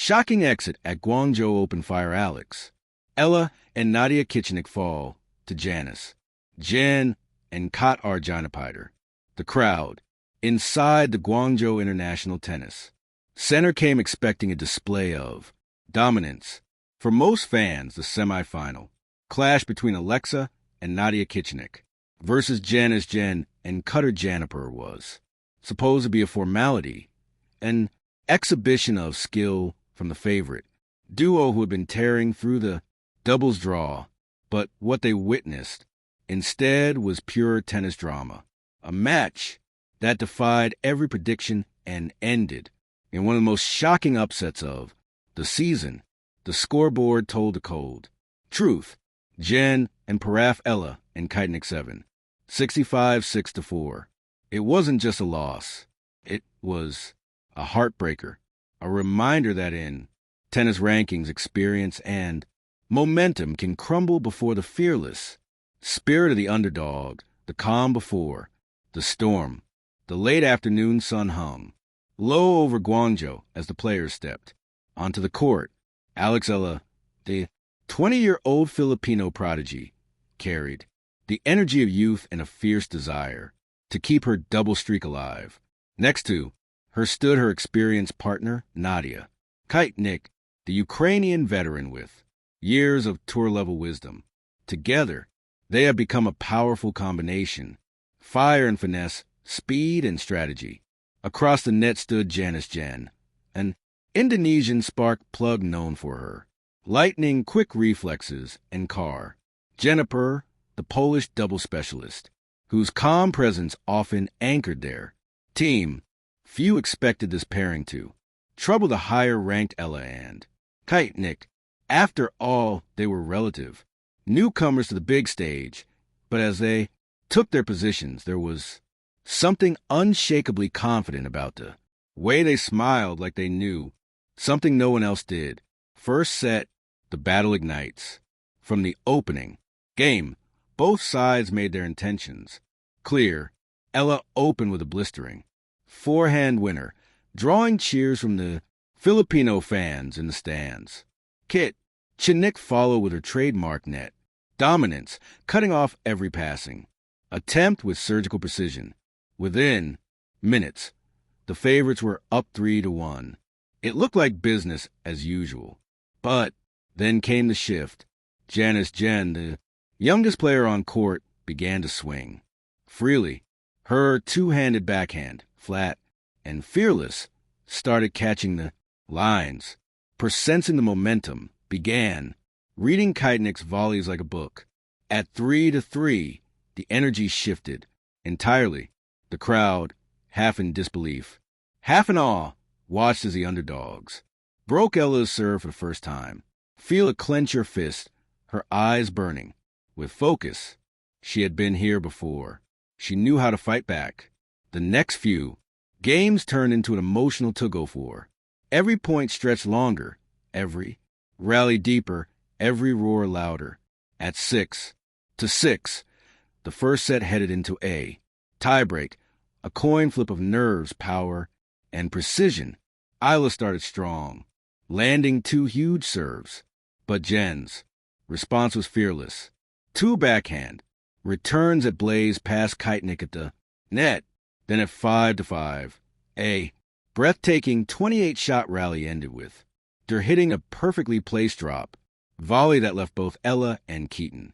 Shocking exit at Guangzhou Open Fire Alex. Eala and Nadiia Kichenok fall to Janice Tjen and Katarzyna Pite. The crowd, inside the Guangzhou International Tennis Center, came expecting a display of dominance. For most fans, the semifinal clash between Alexa and Nadiia Kichenok versus Janice Tjen and Katarzyna was supposed to be a formality, an exhibition of skill from the favorite duo who had been tearing through the doubles draw. But what they witnessed instead was pure tennis drama, a match that defied every prediction and ended in one of the most shocking upsets of the season. The scoreboard told the cold truth. Tjen and Paraf Eala and Kichenok 7, 65-6-4. It wasn't just a loss. It was a heartbreaker, a reminder that in tennis rankings, experience and momentum can crumble before the fearless spirit of the underdog, the calm before the storm. The late afternoon sun hung low over Guangzhou as the players stepped onto the court. Alex Eala, the 20-year-old Filipino prodigy, carried the energy of youth and a fierce desire to keep her double streak alive. Next to her stood her experienced partner, Nadiia Kichenok, the Ukrainian veteran with years of tour-level wisdom. Together, they have become a powerful combination: fire and finesse, speed and strategy. Across the net stood Janice Tjen, an Indonesian spark plug known for her lightning-quick reflexes, and Jennifer, the Polish double specialist, whose calm presence often anchored their team. Few expected this pairing to trouble the higher-ranked Eala and Kichenok. After all, they were relative newcomers to the big stage, but as they took their positions, there was something unshakably confident about the way they smiled, like they knew something no one else did. First set, the battle ignites. From the opening game, both sides made their intentions clear. Eala opened with a blistering forehand winner, drawing cheers from the Filipino fans in the stands. Kichenok followed with her trademark net dominance, cutting off every passing attempt with surgical precision. Within minutes, the favorites were up 3-1. It looked like business as usual. But then came the shift. Janice Tjen, the youngest player on court, began to swing freely. Her two-handed backhand, flat and fearless, started catching the lines. Sensing the momentum, began reading Kichenok's volleys like a book. At 3-3, the energy shifted entirely. The crowd, half in disbelief, half in awe, watched as the underdogs broke Eala's serve for the first time. Feel her clench her fist, her eyes burning with focus. She had been here before. She knew how to fight back. The next few games turned into an emotional tug-of-war. Every point stretched longer, every rally deeper, every roar louder. At 6-6, the first set headed into a tiebreak, a coin flip of nerves, power, and precision. Eala started strong, landing 2 huge serves, but Tjen's response was fearless. 2 backhand returns at blaze past Kichenok at the net. Then at 5-5, a breathtaking 28-shot rally ended with her hitting a perfectly placed drop volley that left both Eala and Kichenok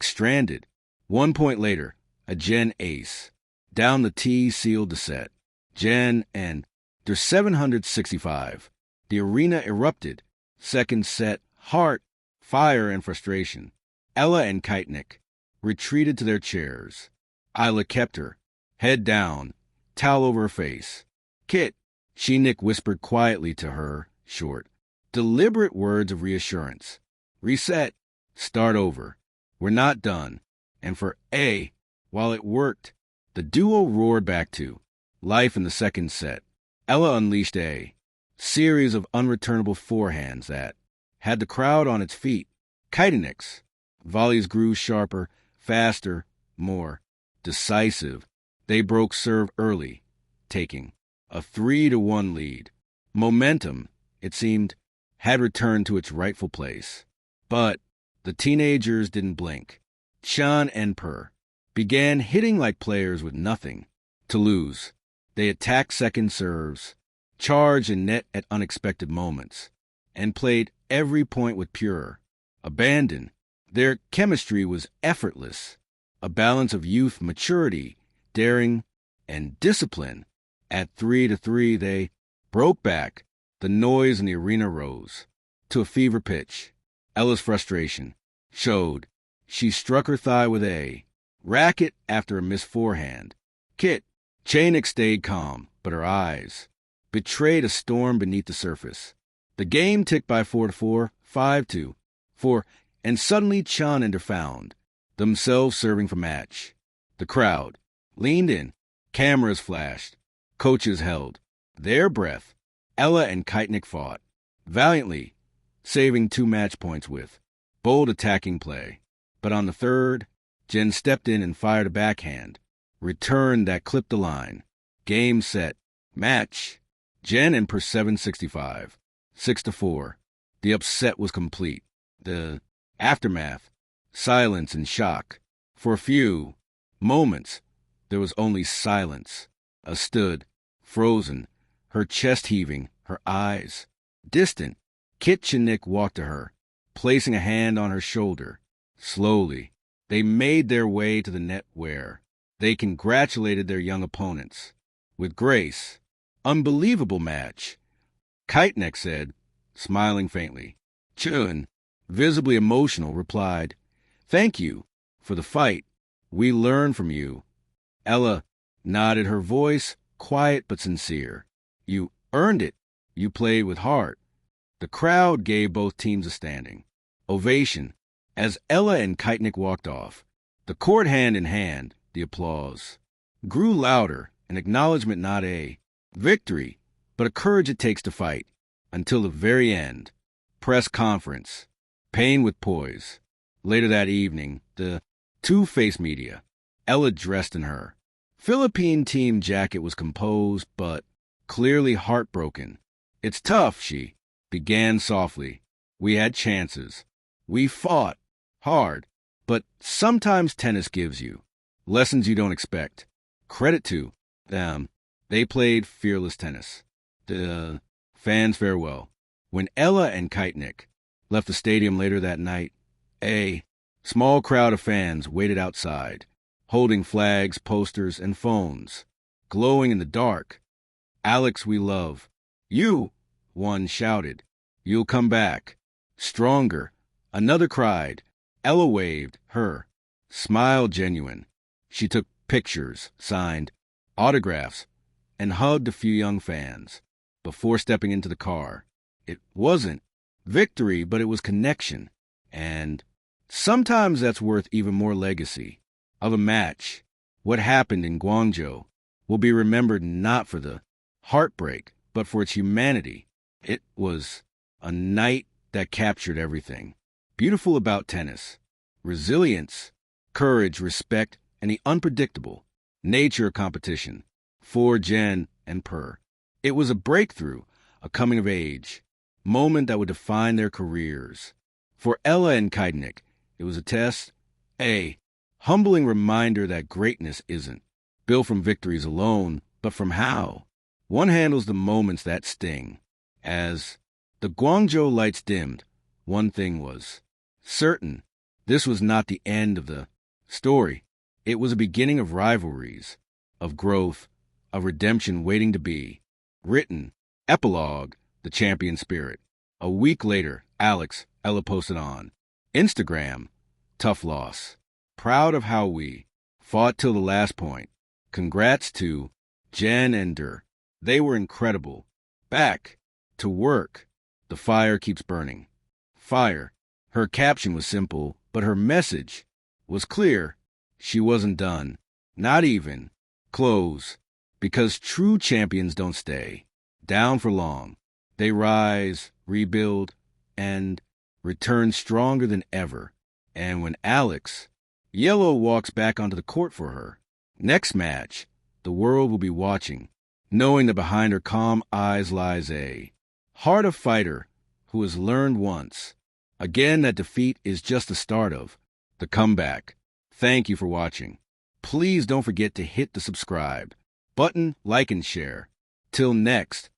stranded. 1 point later, a Tjen ace down the tee sealed the set. Tjen and their 765. The arena erupted. Second set, heart, fire, and frustration. Eala and Kichenok retreated to their chairs. Eala kept her head down, towel over her face. Kichenok whispered quietly to her short, deliberate words of reassurance. Reset. Start over. We're not done. And for while it worked, the duo roared back to life in the second set. Eala unleashed a series of unreturnable forehands that had the crowd on its feet. Kichenok's volleys grew sharper, faster, more decisive. They broke serve early, taking a 3-1 lead. Momentum, it seemed, had returned to its rightful place. But the teenagers didn't blink. Tjen and Per began hitting like players with nothing to lose. They attacked second serves, charged and net at unexpected moments, and played every point with pure abandon. Their chemistry was effortless, a balance of youth, maturity, daring, and discipline. At 3-3, they broke back. The noise in the arena rose to a fever pitch. Eala's frustration showed. She struck her thigh with a racket after a missed forehand. Kichenok stayed calm, but her eyes betrayed a storm beneath the surface. The game ticked by 4-4, 5-2, 4, and suddenly Tjen and her found themselves serving for match. The crowd leaned in, cameras flashed, coaches held their breath. Eala and Kichenok fought valiantly, saving 2 match points with bold attacking play. But on the third, Tjen stepped in and fired a backhand, return that clipped the line. Game, set, match. Tjen and Per 7-65, 6-4. The upset was complete. The aftermath, silence and shock. For a few moments, there was only silence. Stood, frozen, her chest heaving, her eyes distant. Kichenok walked to her, placing a hand on her shoulder. Slowly, they made their way to the net where they congratulated their young opponents with grace. Unbelievable match, Kichenok said, smiling faintly. Tjen, visibly emotional, replied, "Thank you for the fight. We learn from you." Eala nodded, her voice quiet but sincere. "You earned it. You played with heart." The crowd gave both teams a standing ovation as Eala and Kichenok walked off. The court hand in hand, the applause grew louder, an acknowledgement, not a victory, but a courage it takes to fight until the very end. Press conference, pain with poise. Later that evening, the two-faced media. Eala dressed in her Philippine team jacket was composed but clearly heartbroken. "It's tough," she began softly. "We had chances. We fought hard. But sometimes tennis gives you lessons you don't expect." Credit to them. They played fearless tennis. The fans farewell. When Eala and Kichenok left the stadium later that night, a small crowd of fans waited outside, holding flags, posters, and phones, glowing in the dark. "Alex, we love you," one shouted. "You'll come back stronger," another cried. Eala waved, her smile genuine. She took pictures, signed autographs, and hugged a few young fans before stepping into the car. It wasn't victory, but it was connection. And sometimes that's worth even more legacy of a match. What happened in Guangzhou will be remembered not for the heartbreak, but for its humanity. It was a night that captured everything beautiful about tennis: resilience, courage, respect, and the unpredictable nature of competition. For Tjen and Per, it was a breakthrough, a coming of age moment that would define their careers. For Eala and Kichenok, it was a test, a humbling reminder that greatness isn't built from victories alone, but from how one handles the moments that sting. As the Guangzhou lights dimmed, one thing was certain: this was not the end of the story. It was a beginning of rivalries, of growth, of redemption waiting to be written. Epilogue: the champion spirit. A week later, Eala posted on Instagram, "Tough loss. Proud of how we fought till the last point. Congrats to Tjen and Der. They were incredible. Back to work. The fire keeps burning." Fire. Her caption was simple, but her message was clear. She wasn't done. Not even close. Because true champions don't stay down for long. They rise, rebuild, and return stronger than ever. And when Yellow walks back onto the court for her next match, the world will be watching, knowing that behind her calm eyes lies a heart of fighter who has learned once. Again, that defeat is just the start of the comeback. Thank you for watching. Please don't forget to hit the subscribe button, like, and share. Till next,